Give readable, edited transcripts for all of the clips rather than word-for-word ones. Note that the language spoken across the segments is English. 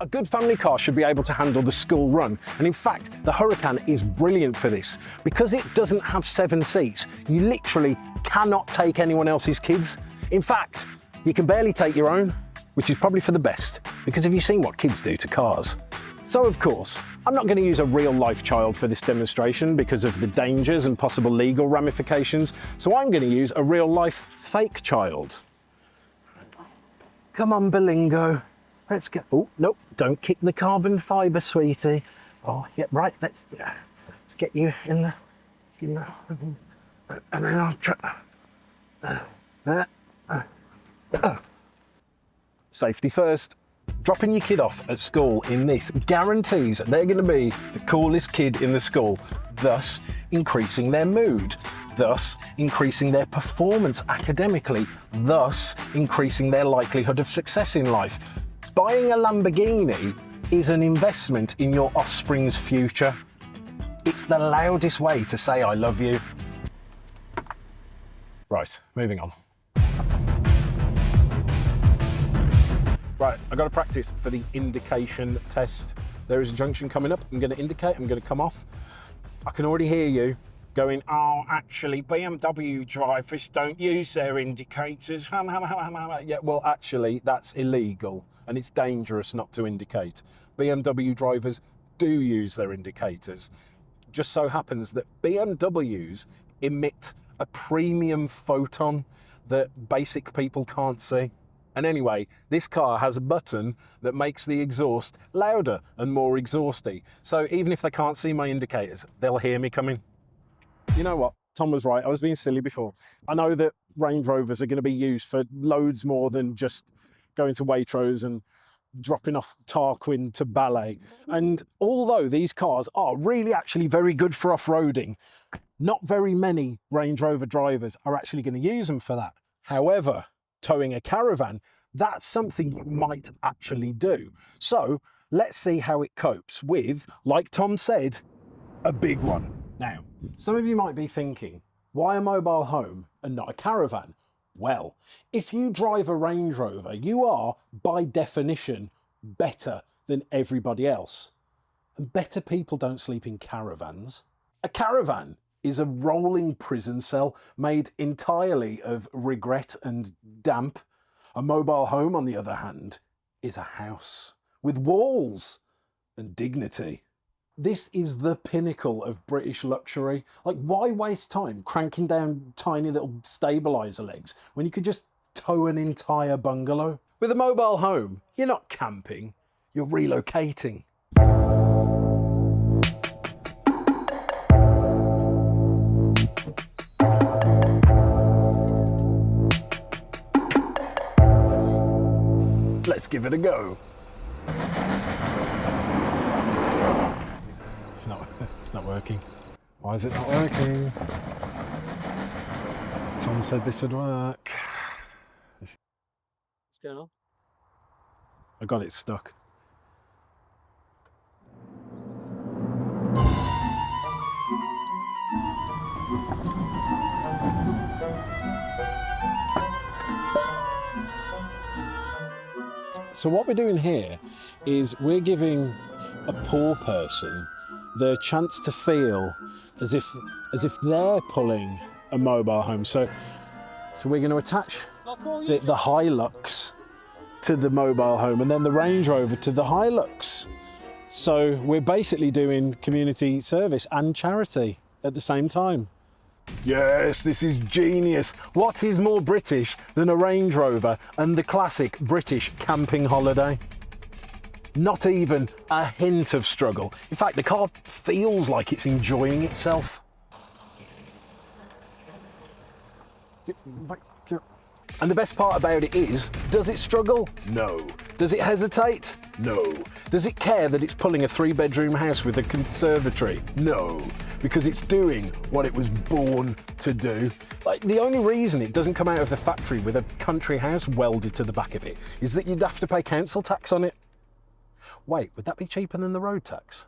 A good family car should be able to handle the school run, and in fact, the Huracan is brilliant for this. Because it doesn't have 7 seats, you literally cannot take anyone else's kids. In fact, you can barely take your own, which is probably for the best, because have you seen what kids do to cars? So of course, I'm not going to use a real-life child for this demonstration because of the dangers and possible legal ramifications, so I'm going to use a real-life fake child. Come on, Belingo. Let's go. Oh, nope, don't kick the carbon fibre, sweetie. Oh, yeah, right, let's get you in the, and then I'll try. Safety first. Dropping your kid off at school in this guarantees they're going to be the coolest kid in the school, thus increasing their mood, thus increasing their performance academically, thus increasing their likelihood of success in life. Buying a Lamborghini is an investment in your offspring's future. It's the loudest way to say I love you. Right, moving on. Right, I've got to practice for the indication test. There is a junction coming up. I'm going to indicate, I'm going to come off. I can already hear you going, oh, actually, BMW drivers don't use their indicators. Yeah, well, actually, that's illegal and it's dangerous not to indicate. BMW drivers do use their indicators. Just so happens that BMWs emit a premium photon that basic people can't see. And anyway, this car has a button that makes the exhaust louder and more exhausty. So even if they can't see my indicators, they'll hear me coming. You know what? Tom was right. I was being silly before. I know that Range Rovers are going to be used for loads more than just going to Waitrose and dropping off Tarquin to Ballet. And although these cars are really actually very good for off-roading, not very many Range Rover drivers are actually going to use them for that. However, towing a caravan, that's something you might actually do. So let's see how it copes with, like Tom said, a big one. Now, some of you might be thinking, why a mobile home and not a caravan? Well, if you drive a Range Rover, you are, by definition, better than everybody else. And better people don't sleep in caravans. A caravan is a rolling prison cell made entirely of regret and damp. A mobile home, on the other hand, is a house with walls and dignity. This is the pinnacle of British luxury. Like, why waste time cranking down tiny little stabiliser legs when you could just tow an entire bungalow? With a mobile home, you're not camping, you're relocating. Let's give it a go. It's not working. Why is it not working? Tom said this would work. What's going on? I got it stuck. So what we're doing here is we're giving a poor person the chance to feel as if they're pulling a mobile home. So we're going to attach the Hilux to the mobile home and then the Range Rover to the Hilux. So we're basically doing community service and charity at the same time. Yes, this is genius. What is more British than a Range Rover and the classic British camping holiday? Not even a hint of struggle. In fact, the car feels like it's enjoying itself. And the best part about it is, does it struggle? No. Does it hesitate? No. Does it care that it's pulling a 3-bedroom house with a conservatory? No. Because it's doing what it was born to do. Like, the only reason it doesn't come out of the factory with a country house welded to the back of it is that you'd have to pay council tax on it. Wait, would that be cheaper than the road tax?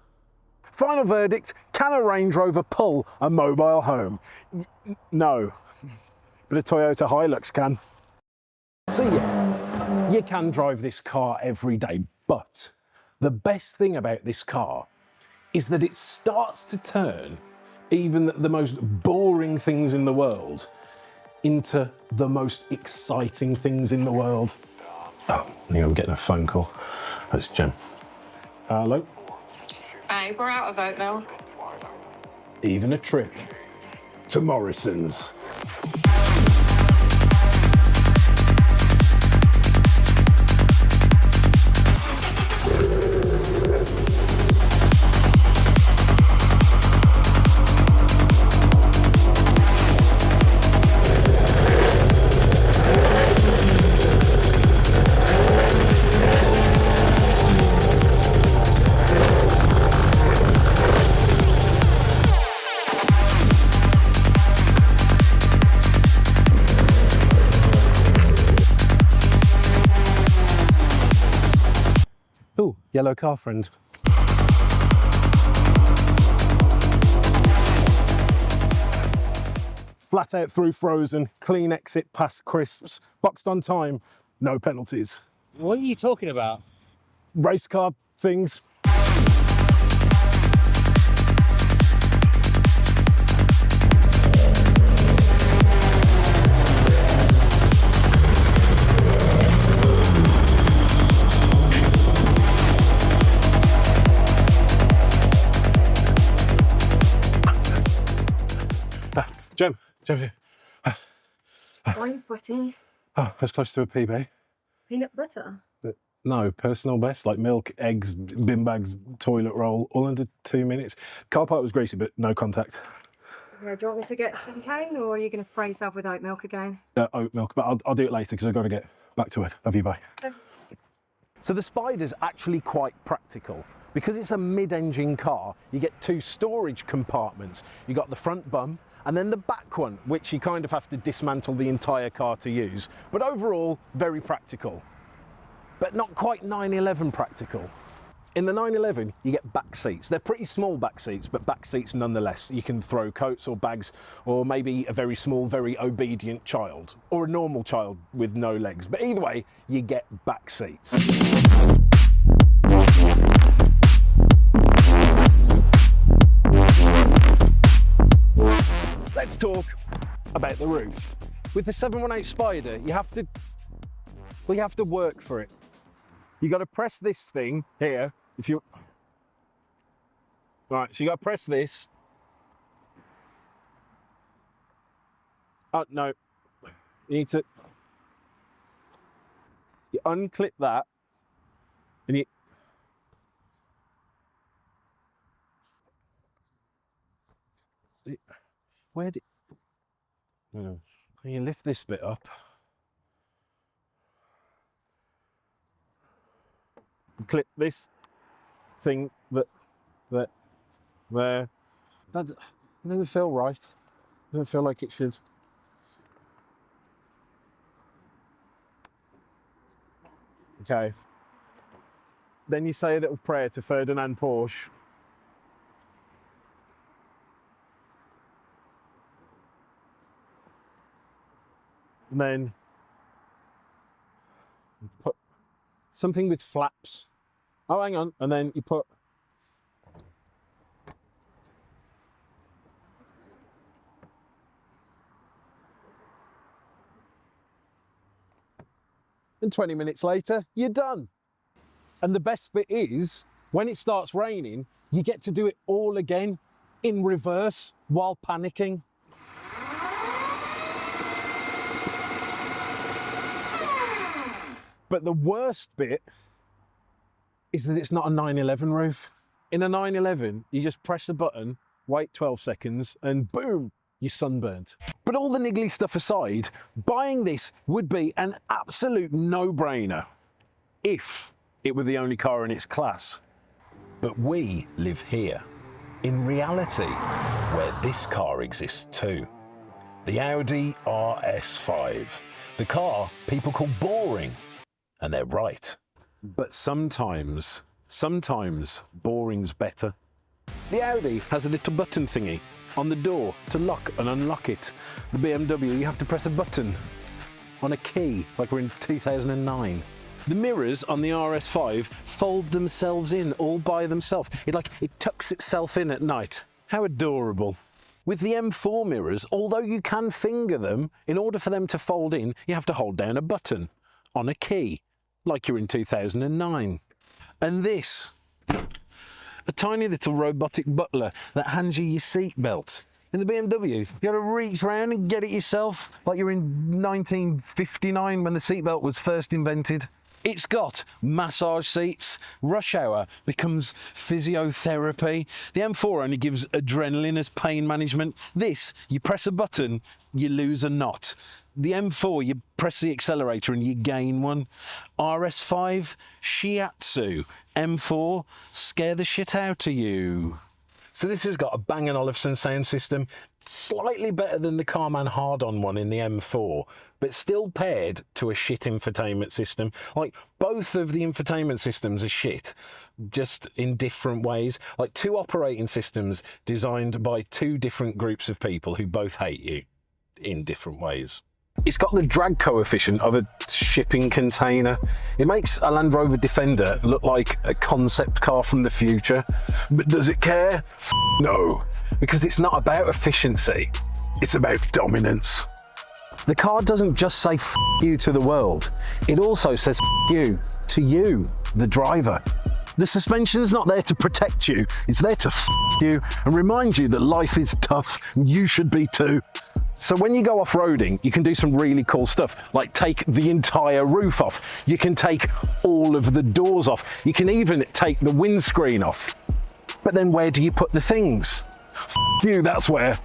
Final verdict, can a Range Rover pull a mobile home? No. But a Toyota Hilux can. So yeah, you can drive this car every day, but The best thing about this car is that it starts to turn even the most boring things in the world into the most exciting things in the world. Oh, I think I'm getting a phone call. That's Jen. Hello? Babe, we're out of oat milk. Even a trip to Morrison's. Ooh, yellow car friend. Flat out through frozen, clean exit past crisps, boxed on time, no penalties. What are you talking about? Race car things. Jem. Why are you sweating? Oh, that's close to a PB. Peanut butter? No, personal best, like milk, eggs, bin bags, toilet roll, all under 2 minutes. Car park was greasy, but no contact. Yeah, do you want me to get some cane, or are you going to spray yourself with oat milk again? Oat milk, but I'll do it later because I've got to get back to work. Love you, bye. Okay. So the Spider's actually quite practical. Because it's a mid-engine car, you get 2 storage compartments. You got the front bum and then the back one, which you kind of have to dismantle the entire car to use. But overall, very practical. But not quite 911 practical. In the 911, you get back seats. They're pretty small back seats, but back seats nonetheless. You can throw coats or bags, or maybe a very small, very obedient child, or a normal child with no legs. But either way, you get back seats. Let's talk about the roof. With the 718 Spider, you have to work for it. You got to press this thing here. Right, so you got to press this. Oh no, you need to. You unclip that, and you. Where did? No. You lift this bit up. Clip this thing there. That doesn't feel right. Doesn't feel like it should. Okay. Then you say a little prayer to Ferdinand Porsche. And then put something with flaps. Oh, hang on. And then you put and 20 minutes later, you're done. And the best bit is, when it starts raining, you get to do it all again in reverse while panicking. But the worst bit is that it's not a 911 roof. In a 911, you just press a button, wait 12 seconds, and boom, you're sunburnt. But all the niggly stuff aside, buying this would be an absolute no-brainer if it were the only car in its class. But we live here, in reality, where this car exists too. The Audi RS5, the car people call boring. And they're right. But sometimes boring's better. The Audi has a little button thingy on the door to lock and unlock it. The BMW, you have to press a button on a key, like we're in 2009. The mirrors on the RS5 fold themselves in all by themselves. It tucks itself in at night. How adorable. With the M4 mirrors, although you can finger them, in order for them to fold in, you have to hold down a button on a key, like you're in 2009. And this, a tiny little robotic butler that hands you your seatbelt. In the BMW, you got to reach around and get it yourself, like you're in 1959 when the seatbelt was first invented. It's got massage seats, rush hour becomes physiotherapy. The M4 only gives adrenaline as pain management. This, you press a button, you lose a knot. The M4, you press the accelerator and you gain one. RS5, shiatsu. M4, scare the shit out of you. So this has got a Bang & Olufsen sound system, slightly better than the Carman hard-on one in the M4, but still paired to a shit infotainment system. Like, both of the infotainment systems are shit, just in different ways. Like, two operating systems designed by two different groups of people who both hate you in different ways. It's got the drag coefficient of a shipping container. It makes a Land Rover Defender look like a concept car from the future. But does it care? No, because it's not about efficiency, it's about dominance. The car doesn't just say F you to the world, it also says F you to you, the driver. The suspension's not there to protect you, it's there to F you and remind you that life is tough and you should be too. So when you go off-roading, you can do some really cool stuff, like take the entire roof off. You can take all of the doors off. You can even take the windscreen off. But then where do you put the things? F you, that's where.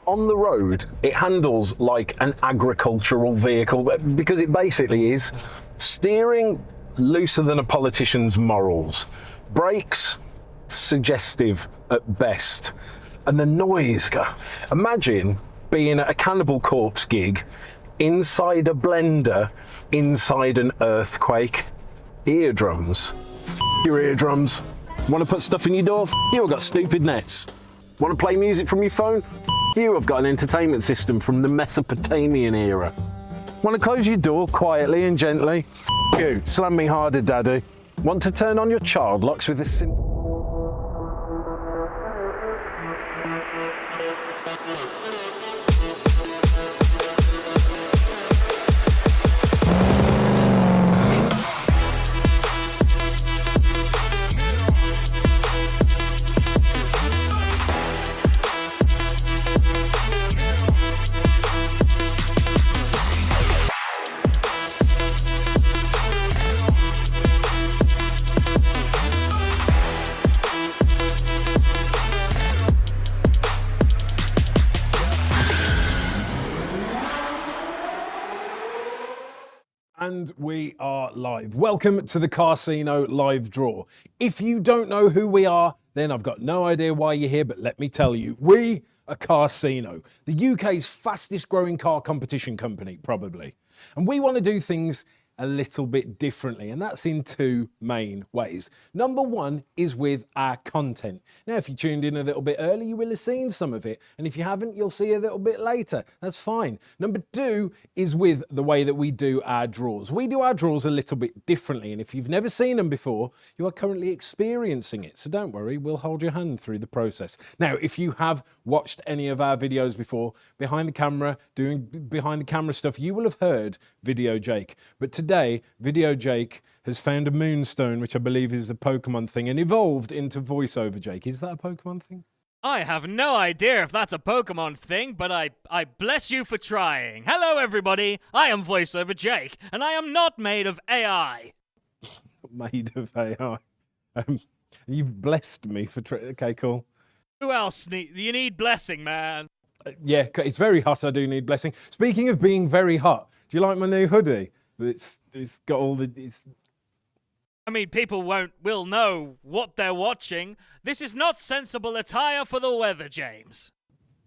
On the road, it handles like an agricultural vehicle because it basically is. Steering, looser than a politician's morals. Brakes, suggestive at best. And the noise, imagine being at a Cannibal Corpse gig, inside a blender, inside an earthquake. Eardrums. F your eardrums. Want to put stuff in your door? F you, I've got stupid nets. Want to play music from your phone? F you, I've got an entertainment system from the Mesopotamian era. Want to close your door quietly and gently? F you, slam me harder, daddy. Want to turn on your child locks with a simple... And we are live. Welcome to the Carsino live draw. If you don't know who we are, then I've got no idea why you're here, but let me tell you, we are Carsino, the UK's fastest growing car competition company, probably. And we want to do things a little bit differently, and that's in two main ways. Number one is with our content. Now, if you tuned in a little bit early, you will have seen some of it, and if you haven't, you'll see a little bit later. That's fine. Number two is with the way that we do our draws. We do our draws a little bit differently, and if you've never seen them before, you are currently experiencing it. So don't worry, we'll hold your hand through the process. Now, if you have watched any of our videos before, behind the camera, doing behind the camera stuff, you will have heard Video Jake. But today, Video Jake has found a moonstone, which I believe is a Pokemon thing, and evolved into voiceover Jake. Is that a Pokemon thing? I have no idea if that's a Pokemon thing, but I bless you for trying. Hello, everybody. I am voiceover Jake, and I am not made of AI. Made of AI. You've blessed me for... Okay, cool. Who else you need blessing, man? Yeah, it's very hot. I do need blessing. Speaking of being very hot, do you like my new hoodie? It's got all the... I mean, people will know what they're watching. This is not sensible attire for the weather, James.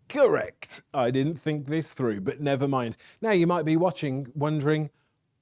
Correct. I didn't think this through, but never mind. Now you might be watching, wondering,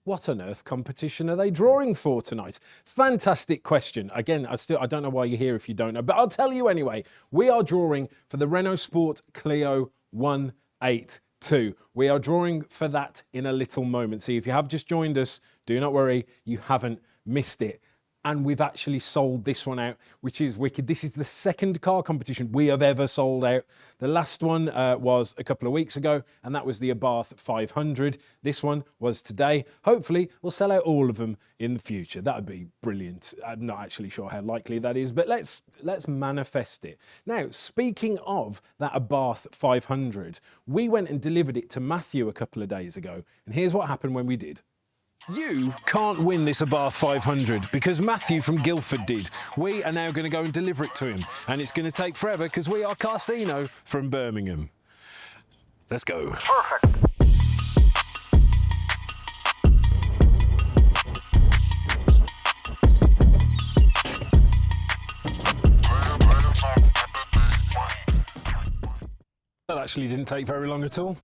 what on earth competition are they drawing for tonight? Fantastic question. Again, I don't know why you're here if you don't know, but I'll tell you anyway. We are drawing for the Renaultsport Clio 1.8 2. We are drawing for that in a little moment. See, if you have just joined us, do not worry, you haven't missed it. And we've actually sold this one out, which is wicked. This is the second car competition we have ever sold out. The last one was a couple of weeks ago, and that was the Abarth 500. This one was today. Hopefully, we'll sell out all of them in the future. That would be brilliant. I'm not actually sure how likely that is, but let's manifest it. Now, speaking of that Abarth 500, we went and delivered it to Matthew a couple of days ago, and here's what happened when we did. You can't win this Abarth 500 because Matthew from Guildford did. We are now going to go and deliver it to him, and it's going to take forever because we are Carsino from Birmingham. Let's go. Perfect. That actually didn't take very long at all.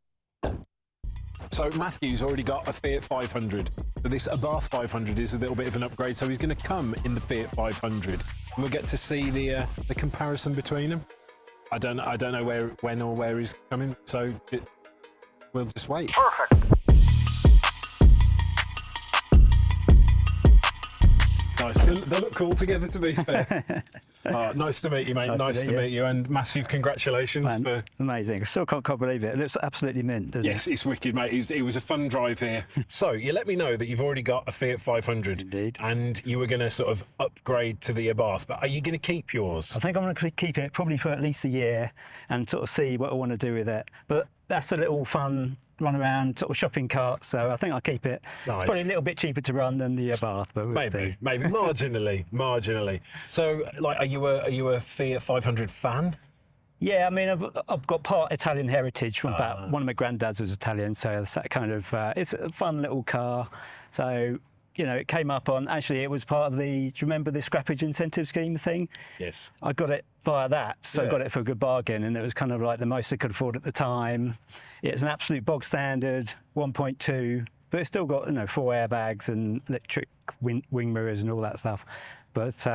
So Matthew's already got a Fiat 500. So this Abarth 500 is a little bit of an upgrade. So he's going to come in the Fiat 500. We'll get to see the comparison between them. I don't know when or where he's coming. So we'll just wait. Perfect. Nice. They look cool together, to be fair. Nice to meet you, mate. Nice to meet you, and massive congratulations. Man, amazing. I still can't believe it. It looks absolutely mint, doesn't it? Yes, it's wicked, mate. It was a fun drive here. So you let me know that you've already got a Fiat 500. Indeed. And you were going to sort of upgrade to the Abarth, but are you going to keep yours? I think I'm going to keep it probably for at least a year and sort of see what I want to do with it. But that's a little fun run around sort of shopping cart, so I think I'll keep it. Nice. It's probably a little bit cheaper to run than the Abarth, but we'll see. Maybe marginally. So, like, are you a Fiat 500 fan? Yeah, I mean, I've got part Italian heritage from about one of my granddads was Italian, so it's that kind of it's a fun little car. So, you know, it came up on, actually it was part of the, do you remember the scrappage incentive scheme thing? Yes. I got it via that, so I got it for a good bargain, and it was kind of like the most I could afford at the time. It's an absolute bog standard 1.2, but it's still got, you know, 4 airbags and electric wing mirrors and all that stuff. But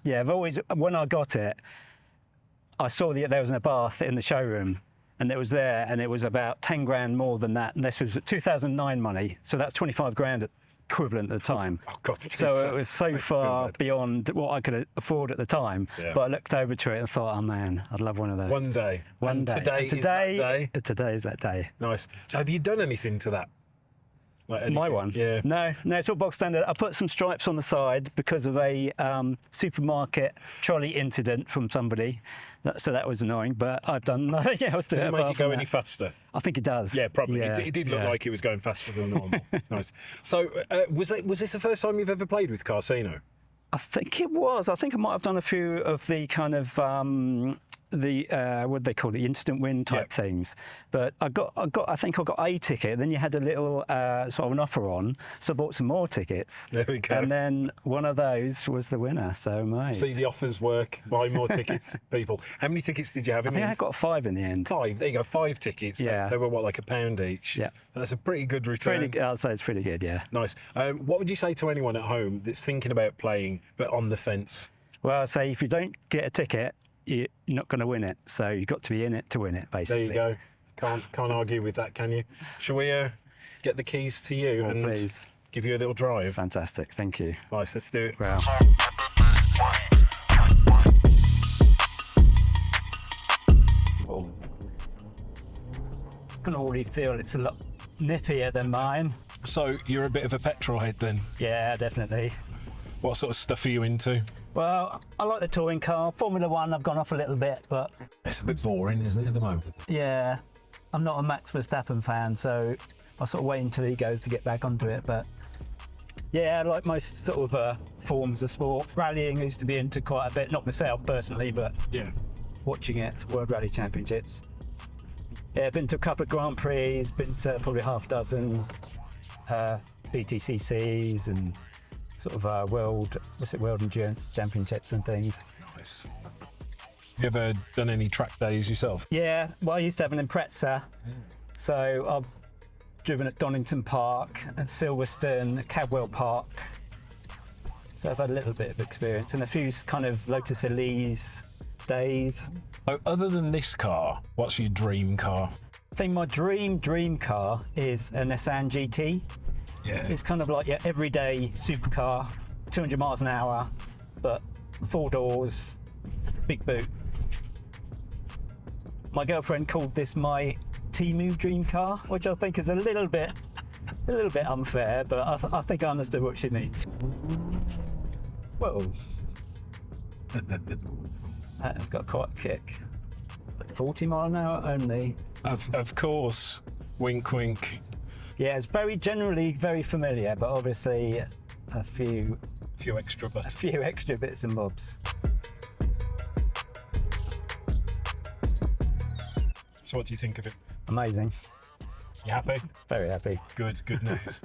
yeah, I've always, when I got it, I saw that there was an Abarth in the showroom, and it was there, and it was about 10 grand more than that, and this was 2009 money, so that's 25 grand equivalent at the time. Oh, God, so it was so far beyond what I could afford at the time. Yeah. But I looked over to it and thought, oh man, I'd love one of those. One day. One day. Today is that day? Today is that day. Nice. So have you done anything to that? Like my one? Yeah. No, it's all box standard. I put some stripes on the side because of a supermarket trolley incident from somebody. So that was annoying, but I've done nothing else to it. Does it make it go any faster? I think it does. Yeah, probably. Yeah. It did look like it was going faster than normal. Nice. So was this the first time you've ever played with Carsino? I think it was. I think I might have done a few of the kind of what they call it, instant win type things. But I think I got a ticket. Then you had a little sort of an offer on, so I bought some more tickets. There we go. And then one of those was the winner. So mate. See the offers work. Buy more tickets, people. How many tickets did you have in the end? I think I got 5 in the end. 5. There you go. 5 tickets. Yeah. They were what, like £1 each. Yeah. That's a pretty good return. I'd say it's pretty good. Yeah. Nice. What would you say to anyone at home that's thinking about playing but on the fence? Well, I'd say if you don't get a ticket, you're not going to win it. So you've got to be in it to win it, basically. There you go. Can't argue with that, can you? Shall we get the keys to you and please give you a little drive? Fantastic. Thank you. Nice. Let's do it. Well. I can already feel it's a lot nippier than mine. So you're a bit of a petrol head then? Yeah, definitely. What sort of stuff are you into? Well, I like the touring car. Formula One, I've gone off a little bit, but... It's a bit boring, isn't it, at the moment? Yeah. I'm not a Max Verstappen fan, so I'll sort of wait until he goes to get back onto it, but... Yeah, I like most sort of forms of sport. Rallying used to be into quite a bit, not myself personally, but watching it, World Rally Championships. Yeah, been to a couple of Grand Prix, been to probably half dozen BTCCs and sort of World Endurance Championships and things. Nice. Have you ever done any track days yourself? Yeah, well, I used to have an Impreza, so I've driven at Donington Park and Silverstone, Cadwell Park. So I've had a little bit of experience and a few kind of Lotus Elise days. So other than this car, what's your dream car? I think my dream car is a Nissan GT. Yeah. It's kind of like your everyday supercar, 200 miles an hour, but 4 doors, big boot. My girlfriend called this my Temu dream car, which I think is a little bit unfair, but I think I understood what she means. Whoa. That has got quite a kick. Like 40 mile an hour only. Of course. Wink, wink. Yeah, it's generally very familiar, but obviously a few Extra buttons. A few extra bits and bobs. So what do you think of it? Amazing. You happy? Very happy. Good news.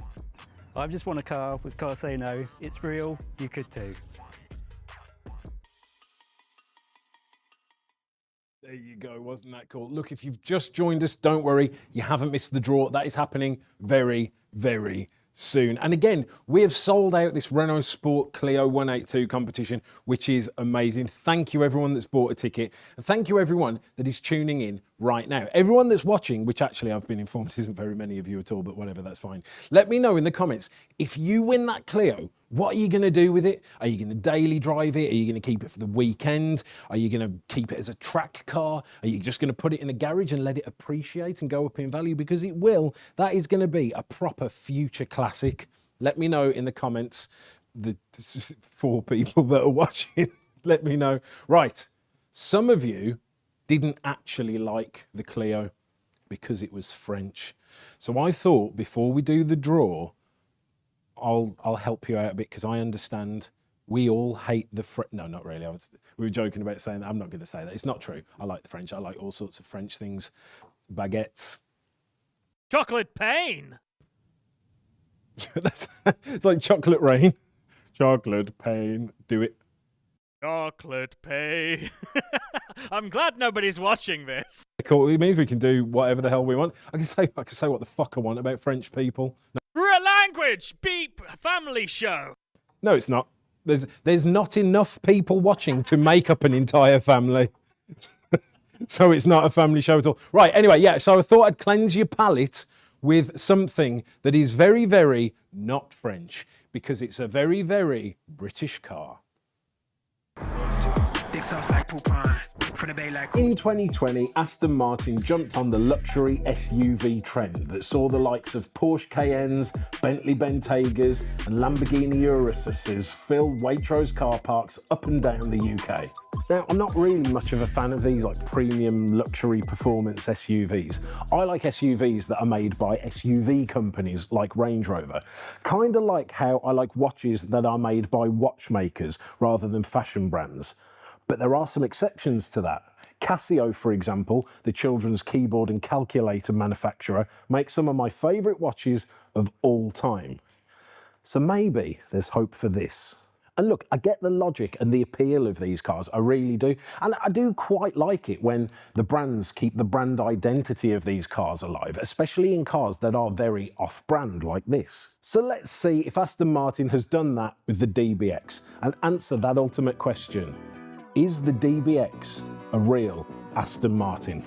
I've just won a car with Carsino. It's real, you could too. There you go, wasn't that cool? Look, if you've just joined us, don't worry, you haven't missed the draw. That is happening very, very soon. And again, we have sold out this Renaultsport Clio 182 competition, which is amazing. Thank you everyone that's bought a ticket, and thank you everyone that is tuning in right now. Everyone that's watching, which actually I've been informed isn't very many of you at all, but whatever, that's fine. Let me know in the comments, if you win that Clio, what are you going to do with it? Are you going to daily drive it? Are you going to keep it for the weekend? Are you going to keep it as a track car? Are you just going to put it in a garage and let it appreciate and go up in value? Because it will. That is going to be a proper future classic. Let me know in the comments, the 4 people that are watching. Let me know. Right, some of you didn't actually like the Clio because it was French. So I thought before we do the draw, I'll help you out a bit, because I understand we all hate the French. No, not really. We were joking about saying that. I'm not going to say that. It's not true. I like the French. I like all sorts of French things. Baguettes. Chocolate pain. It's like chocolate rain. Chocolate pain. Do it. Chocolate pain. I'm glad nobody's watching this. Cool. It means we can do whatever the hell we want. I can say what the fuck I want about French people. Language! Beep! Family show! No, it's not. There's not enough people watching to make up an entire family. So it's not a family show at all. Right, anyway, yeah, so I thought I'd cleanse your palate with something that is very, very not French, because it's a very, very British car. In 2020, Aston Martin jumped on the luxury SUV trend that saw the likes of Porsche Cayennes, Bentley Bentegas and Lamborghini Uruses fill Waitrose car parks up and down the UK. Now, I'm not really much of a fan of these like premium luxury performance SUVs. I like SUVs that are made by SUV companies like Range Rover. Kind of like how I like watches that are made by watchmakers rather than fashion brands. But there are some exceptions to that. Casio, for example, the children's keyboard and calculator manufacturer, makes some of my favourite watches of all time. So maybe there's hope for this. And look, I get the logic and the appeal of these cars, I really do. And I do quite like it when the brands keep the brand identity of these cars alive, especially in cars that are very off-brand like this. So let's see if Aston Martin has done that with the DBX and answer that ultimate question. Is the DBX a real Aston Martin?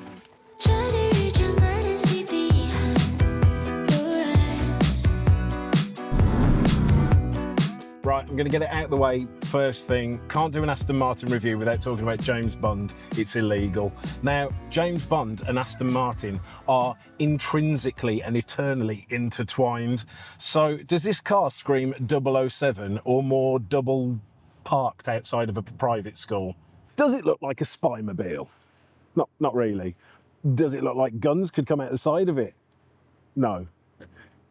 Right, I'm going to get it out of the way first thing. Can't do an Aston Martin review without talking about James Bond. It's illegal. Now, James Bond and Aston Martin are intrinsically and eternally intertwined. So does this car scream 007 or more double parked outside of a private school? Does it look like a spy-mobile? Not really. Does it look like guns could come out the side of it? No.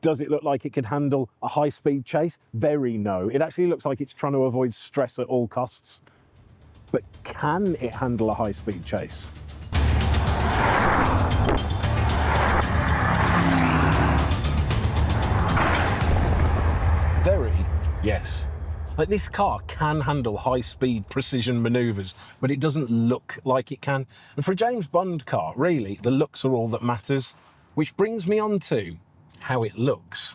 Does it look like it could handle a high-speed chase? Very no. It actually looks like it's trying to avoid stress at all costs. But can it handle a high-speed chase? Very yes. Like, this car can handle high-speed precision manoeuvres, but it doesn't look like it can. And for a James Bond car, really, the looks are all that matters. Which brings me on to how it looks.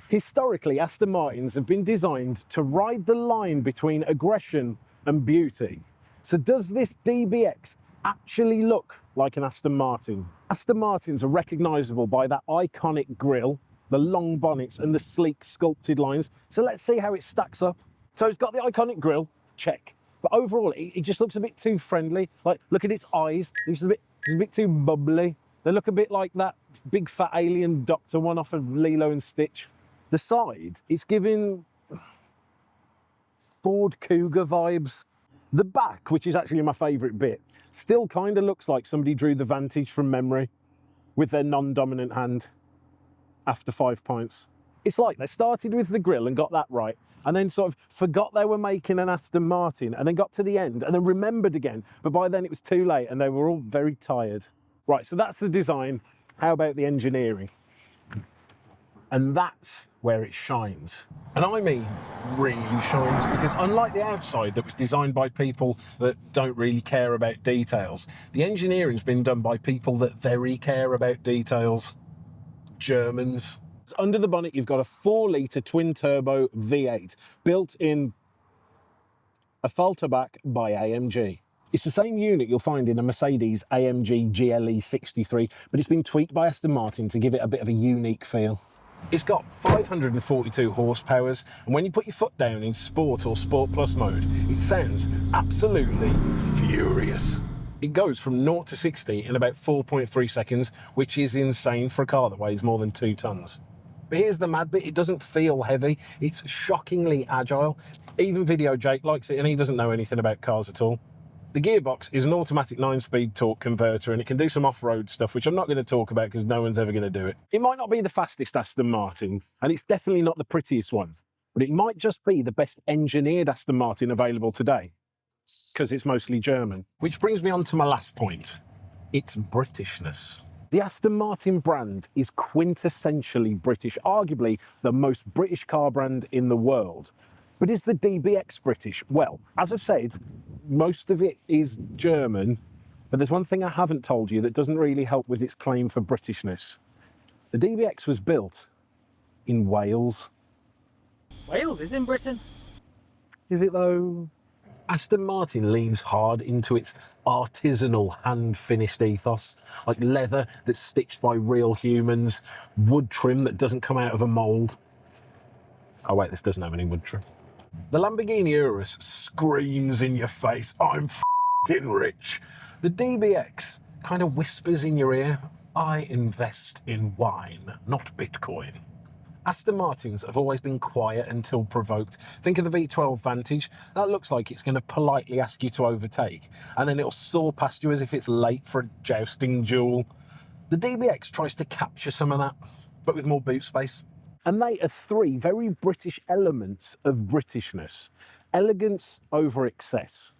Historically, Aston Martins have been designed to ride the line between aggression and beauty. So does this DBX actually look like an Aston Martin. Aston Martins are recognisable by that iconic grille, the long bonnets and the sleek sculpted lines. So let's see how it stacks up. So it's got the iconic grille, check. But overall, it just looks a bit too friendly. Like, look at its eyes. It's a bit too bubbly. They look a bit like that big fat alien doctor one off of Lilo and Stitch. The side, it's giving Ford Cougar vibes. The back, which is actually my favourite bit, still kind of looks like somebody drew the Vantage from memory with their non-dominant hand after 5 pints. It's like they started with the grille and got that right, and then sort of forgot they were making an Aston Martin, and then got to the end and then remembered again, but by then it was too late and they were all very tired. Right, so that's the design. How about the engineering? And that's where it shines. And I mean really shines, because unlike the outside that was designed by people that don't really care about details, the engineering's been done by people that very care about details. Germans. Under the bonnet, you've got a 4-litre twin-turbo V8 built in a Falterback by AMG. It's the same unit you'll find in a Mercedes AMG GLE 63, but it's been tweaked by Aston Martin to give it a bit of a unique feel. It's got 542 horsepower, and when you put your foot down in Sport or Sport Plus mode, it sounds absolutely furious. It goes from 0 to 60 in about 4.3 seconds, which is insane for a car that weighs more than 2 tons. But here's the mad bit, it doesn't feel heavy, it's shockingly agile. Even Video Jake likes it, and he doesn't know anything about cars at all. The gearbox is an automatic 9-speed torque converter, and it can do some off-road stuff, which I'm not going to talk about because no one's ever going to do it. It might not be the fastest Aston Martin, and it's definitely not the prettiest one, but it might just be the best engineered Aston Martin available today, because it's mostly German. Which brings me on to my last point. Its Britishness. The Aston Martin brand is quintessentially British, arguably the most British car brand in the world. But is the DBX British? Well, as I've said, most of it is German, but there's one thing I haven't told you that doesn't really help with its claim for Britishness. The DBX was built in Wales. Wales is in Britain. Is it though? Aston Martin leans hard into its artisanal hand-finished ethos, like leather that's stitched by real humans, wood trim that doesn't come out of a mould. Oh wait, this doesn't have any wood trim. The Lamborghini Urus screams in your face, I'm f***ing rich. The DBX kind of whispers in your ear, I invest in wine, not Bitcoin. Aston Martins have always been quiet until provoked. Think of the V12 Vantage. That looks like it's going to politely ask you to overtake, and then it'll soar past you as if it's late for a jousting duel. The DBX tries to capture some of that, but with more boot space. And they are 3 very British elements of Britishness. Elegance over excess,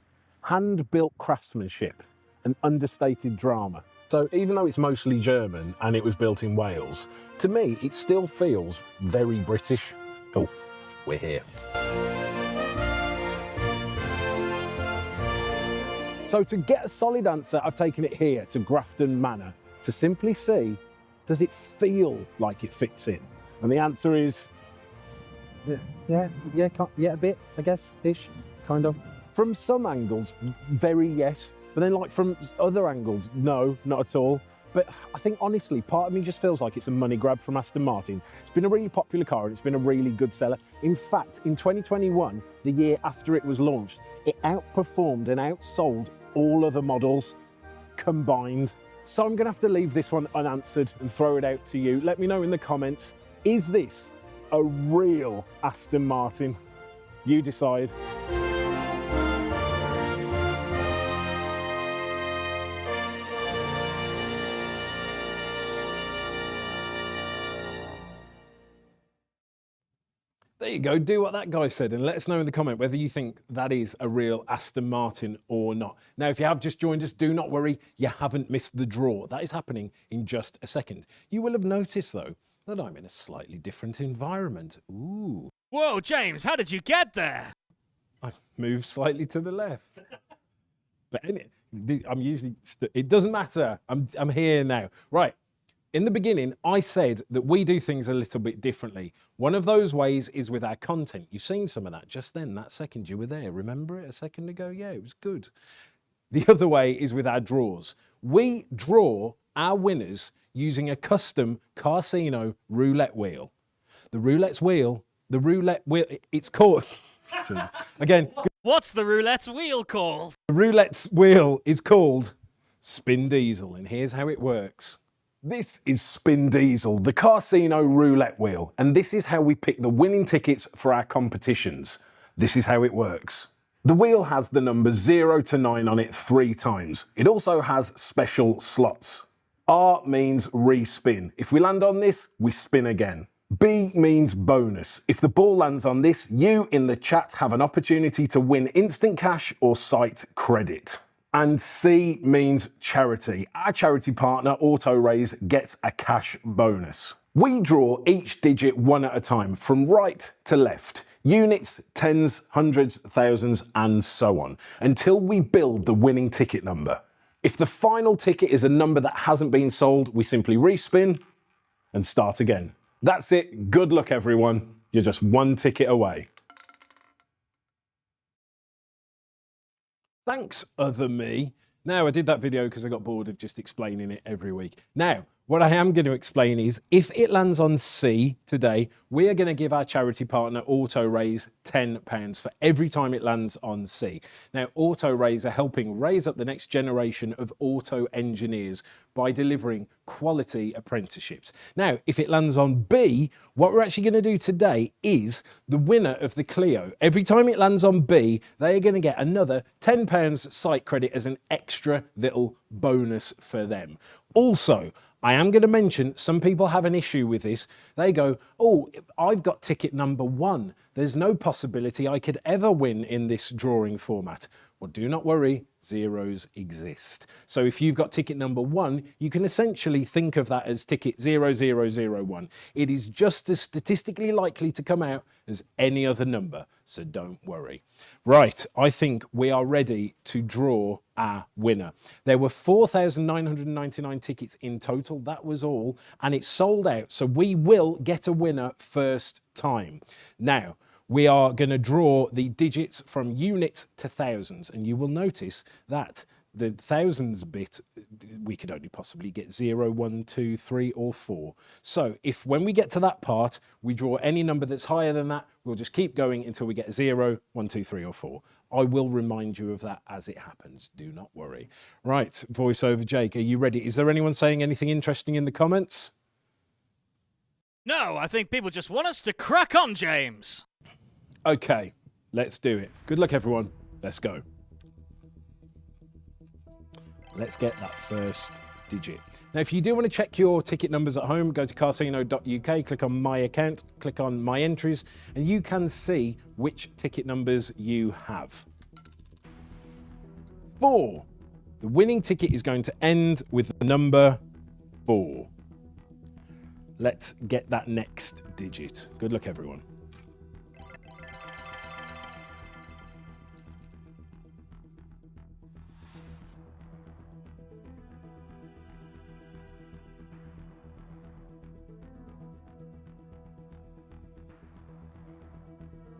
hand-built craftsmanship, and understated drama. So even though it's mostly German and it was built in Wales, to me, it still feels very British. Oh, we're here. So to get a solid answer, I've taken it here to Grafton Manor to simply see, does it feel like it fits in? And the answer is, yeah, a bit, I guess, ish, kind of. From some angles, very yes. But then like from other angles, no, not at all. But I think honestly, part of me just feels like it's a money grab from Aston Martin. It's been a really popular car and it's been a really good seller. In fact, in 2021, the year after it was launched, it outperformed and outsold all other models combined. So I'm gonna have to leave this one unanswered and throw it out to you. Let me know in the comments, is this a real Aston Martin? You decide. There you go, do what that guy said and let us know in the comment whether you think that is a real Aston Martin or not. Now, if you have just joined us, do not worry, you haven't missed the draw. That is happening in just a second. You will have noticed, though, that I'm in a slightly different environment. Ooh. Whoa, James, how did you get there? I moved slightly to the left. But I'm usually, it doesn't matter, I'm here now. Right. In the beginning, I said that we do things a little bit differently. One of those ways is with our content. You've seen some of that just then, that second you were there. Remember it a second ago? Yeah, it was good. The other way is with our draws. We draw our winners using a custom Carsino roulette wheel. The roulette wheel, it's called, again, What's the roulette's wheel called? the roulette's wheel is called Spin Diesel, and here's how it works. This is Spin Diesel, the Carsino roulette wheel, and this is how we pick the winning tickets for our competitions. This is how it works. The wheel has the numbers 0 to 9 on it 3 times. It also has special slots. R means respin. If we land on this, we spin again. B means bonus. If the ball lands on this, you in the chat have an opportunity to win instant cash or site credit. And C means charity. Our charity partner, AutoRaise, gets a cash bonus. We draw each digit one at a time, from right to left. Units, tens, hundreds, thousands, and so on, until we build the winning ticket number. If the final ticket is a number that hasn't been sold, we simply respin and start again. That's it. Good luck, everyone. You're just one ticket away. Thanks, other me. Now, I did that video because I got bored of just explaining it every week. Now, what I am going to explain is, if it lands on C today, we are going to give our charity partner AutoRaise £10 for every time it lands on C. Now, AutoRaise are helping raise up the next generation of auto engineers by delivering quality apprenticeships. Now, if it lands on B, what we're actually going to do today is the winner of the Clio. Every time it lands on B, they are going to get another £10 site credit as an extra little bonus for them. Also, I am going to mention some people have an issue with this. They go, oh, I've got ticket number 1. There's no possibility I could ever win in this drawing format. Well, do not worry, zeros exist. So if you've got ticket number 1, you can essentially think of that as ticket 0001. It is just as statistically likely to come out as any other number, so don't worry. Right, I think we are ready to draw our winner. There were 4,999 tickets in total, that was all, and it's sold out, so we will get a winner first time. Now, we are going to draw the digits from units to thousands, and you will notice that the thousands bit, we could only possibly get 0, 1, 2, 3, or 4. So if when we get to that part, we draw any number that's higher than that, we'll just keep going until we get 0, 1, 2, 3, or 4. I will remind you of that as it happens. Do not worry. Right, voiceover Jake, are you ready? Is there anyone saying anything interesting in the comments? No, I think people just want us to crack on, James. Okay, let's do it. Good luck, everyone. Let's go. Let's get that first digit. Now, if you do want to check your ticket numbers at home, go to carsino.uk, click on My Account, click on My Entries, and you can see which ticket numbers you have. 4. The winning ticket is going to end with the number 4. Let's get that next digit. Good luck, everyone.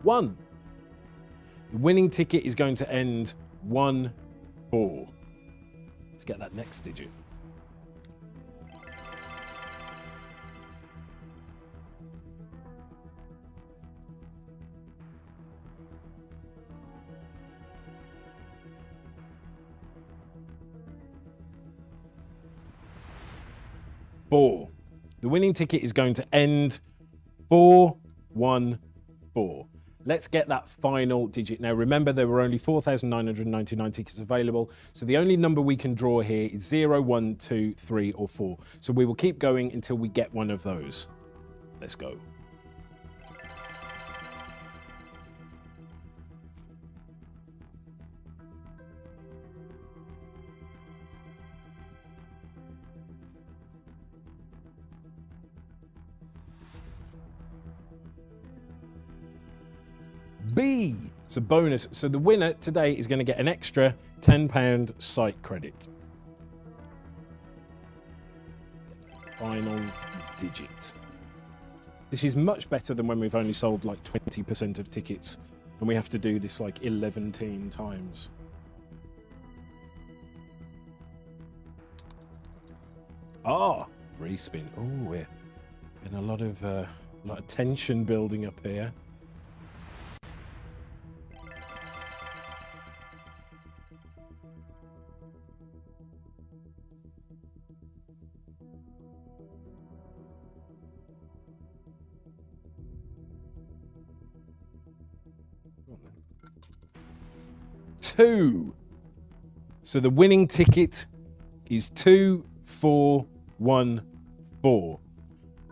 One. The winning ticket is going to end 1, 4. Let's get that next digit. Four. The winning ticket is going to end 4, 1, 4. Let's get that final digit. Now, remember, there were only 4,999 tickets available, so the only number we can draw here is 0, 1, 2, 3, or 4. So we will keep going until we get one of those. Let's go. B. It's a bonus. So the winner today is going to get an extra £10 site credit. Final digit. This is much better than when we've only sold like 20% of tickets and we have to do this like 11 times. Ah, respin. Oh, we're in a lot of tension building up here. Two. So the winning ticket is 2414.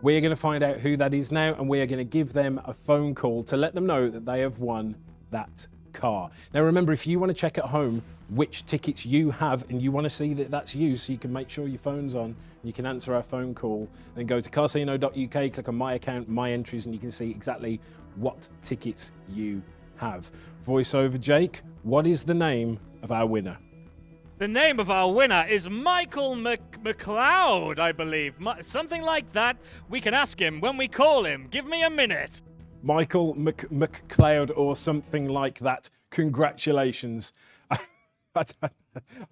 We're going to find out who that is now, and we are going to give them a phone call to let them know that they have won that car. Now remember, if you want to check at home which tickets you have and you want to see that that's you, so you can make sure your phone's on, you can answer our phone call, then go to carsino.uk, click on my account, my entries, and you can see exactly what tickets you have. Voiceover Jake, what is the name of our winner? The name of our winner is Michael McLeod, I believe. Something like that. We can ask him when we call him. Give me a minute. Michael McLeod or something like that. Congratulations. I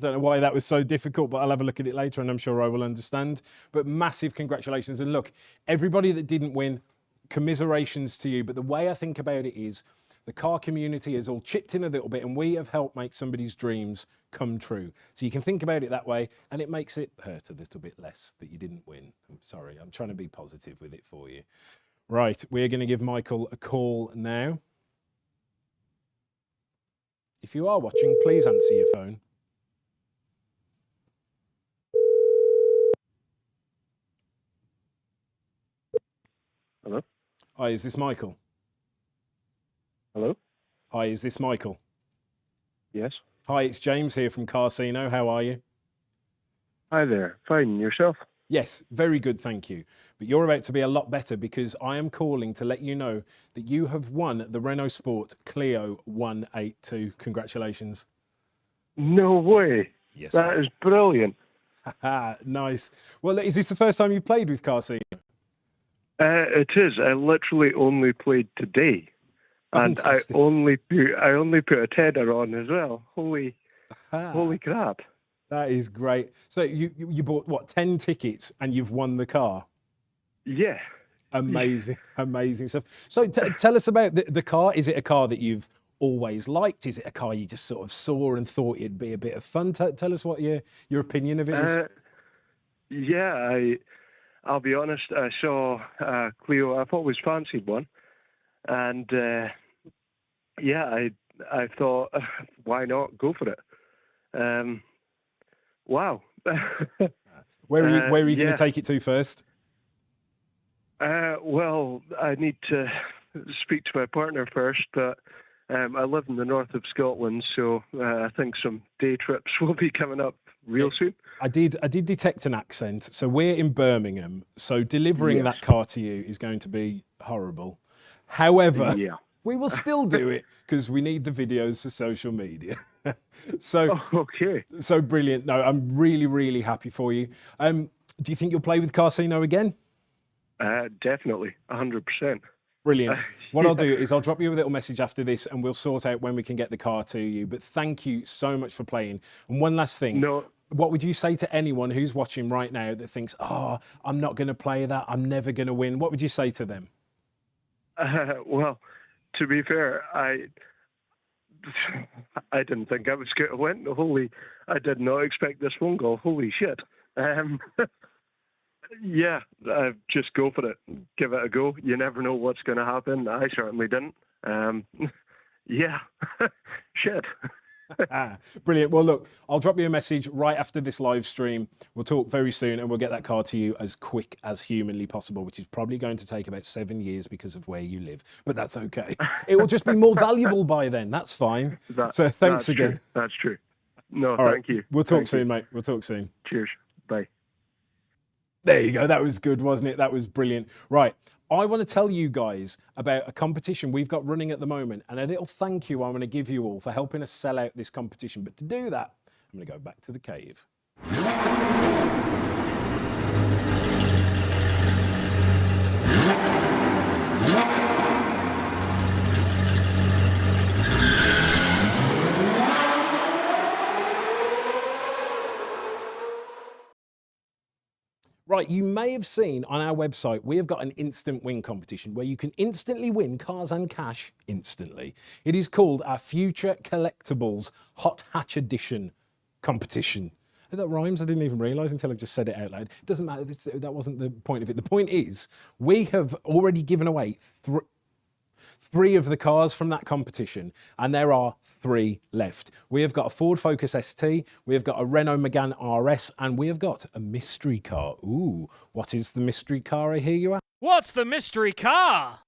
don't know why that was so difficult, but I'll have a look at it later and I'm sure I will understand. But massive congratulations. And look, everybody that didn't win, commiserations to you. But the way I think about it is, the car community has all chipped in a little bit and we have helped make somebody's dreams come true. So you can think about it that way and it makes it hurt a little bit less that you didn't win. I'm sorry, I'm trying to be positive with it for you. Right, we're going to give Michael a call now. If you are watching, please answer your phone. Hello? Hi, is this Michael? Hello? Hi, is this Michael? Yes. Hi, it's James here from Carsino. How are you? Hi there. Fine. Yourself? Yes, very good, thank you. But you're about to be a lot better because I am calling to let you know that you have won the Renaultsport Clio 182. Congratulations. No way. Yes. That is brilliant. Nice. Well, is this the first time you've played with Carsino? It is. I literally only played today. Fantastic. And I only put a tenner on as well. Holy crap. That is great. So you bought, what, 10 tickets and you've won the car? Yeah. Amazing, amazing stuff. So tell us about the car. Is it a car that you've always liked? Is it a car you just sort of saw and thought it'd be a bit of fun? Tell us what your opinion of it is. Yeah, I'll be honest, I saw Clio. I've always fancied one. And yeah, I thought, why not go for it? Wow. Where are you going to take it to first? Well, I need to speak to my partner first, but I live in the north of Scotland, so I think some day trips will be coming up real soon. I did detect an accent. So we're in Birmingham, so delivering that car to you is going to be horrible. However, we will still do it because we need the videos for social media. So brilliant. No, I'm really, really happy for you. Do you think you'll play with Carsino again? Definitely, 100%. Brilliant. What I'll do is I'll drop you a little message after this and we'll sort out when we can get the car to you. But thank you so much for playing. And one last thing. What would you say to anyone who's watching right now that thinks, oh, I'm not going to play that, I'm never going to win? What would you say to them? Well, to be fair, I didn't think I was going to win. I did not expect this phone call. Holy shit. Yeah, just go for it. Give it a go. You never know what's going to happen. I certainly didn't. Yeah, shit. Brilliant. Well, look, I'll drop you a message right after this live stream. We'll talk very soon and we'll get that car to you as quick as humanly possible, which is probably going to take about 7 years because of where you live. But that's okay. It will just be more valuable by then. That's fine. So thanks again. True. That's true. No, thank you. We'll talk soon, mate. We'll talk soon. Cheers. Bye. There you go. That was good, wasn't it? That was brilliant. Right. I want to tell you guys about a competition we've got running at the moment and a little thank you I want to give you all for helping us sell out this competition. But to do that, I'm going to go back to the cave. Right, you may have seen on our website, we have got an instant win competition where you can instantly win cars and cash instantly. It is called our Future Collectables Hot Hatch Edition competition. That rhymes, I didn't even realise until I just said it out loud. It doesn't matter, that wasn't the point of it. The point is, we have already given away three of the cars from that competition, and there are 3 left. We have got a Ford Focus ST, we have got a Renault Megane RS, and we have got a mystery car. Ooh, what is the mystery car, I hear you ask? What's the mystery car?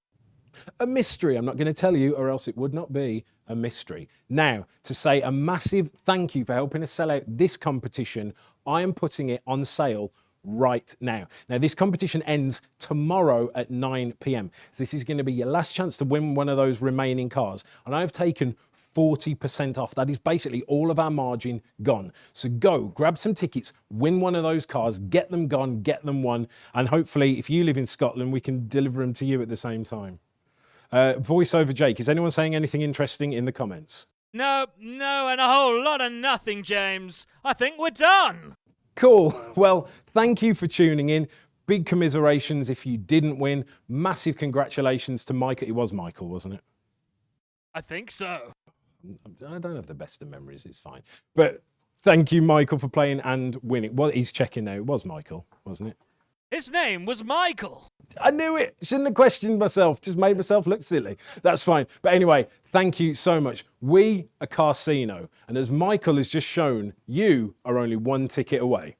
A mystery. I'm not going to tell you, or else it would not be a mystery. Now, to say a massive thank you for helping us sell out this competition, I am putting it on sale right now. Now, this competition ends tomorrow at 9 p.m. So this is going to be your last chance to win one of those remaining cars. And I've taken 40% off. That is basically all of our margin gone. So go, grab some tickets, win one of those cars, get them gone, get them won. And hopefully, if you live in Scotland, we can deliver them to you at the same time. Voiceover Jake, is anyone saying anything interesting in the comments? No, and a whole lot of nothing, James. I think we're done. Cool. Well, thank you for tuning in. Big commiserations if you didn't win. Massive congratulations to Michael. It was Michael, wasn't it? I think so. I don't have the best of memories. It's fine. But thank you, Michael, for playing and winning. Well, he's checking now. It was Michael, wasn't it? His name was Michael. I knew it. Shouldn't have questioned myself. Just made myself look silly. That's fine. But anyway, thank you so much. We are Carsino. And as Michael has just shown, you are only 1 ticket away.